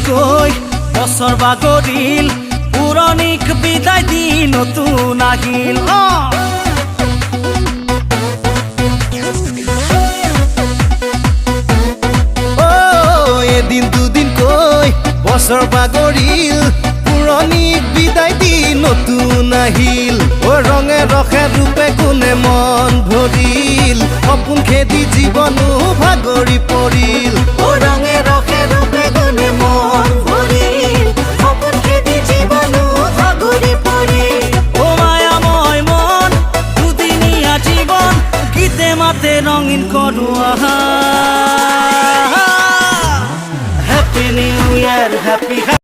কৈ বছৰ বাগৰিল পুৰণিক বিদায় দি নতুন আহিল এদিন দুদিন কৈ বছৰ বাগৰিল পুৰণিক বিদায় দি নতুন আহিল ৰঙে ৰসে ৰূপে গুণে মন ভৰিল সপোন খেদি জীৱনো ভাগৰি পৰিল ৰঙে ৰসে ৰূপে গুণে মন ভৰিল সপোন খেদি জীৱনো ভাগৰি পৰিল মায়াময় মন দুদিনীয়া জীৱন গীতে মাতে ৰঙীন কৰো আহা Happy New Year, happy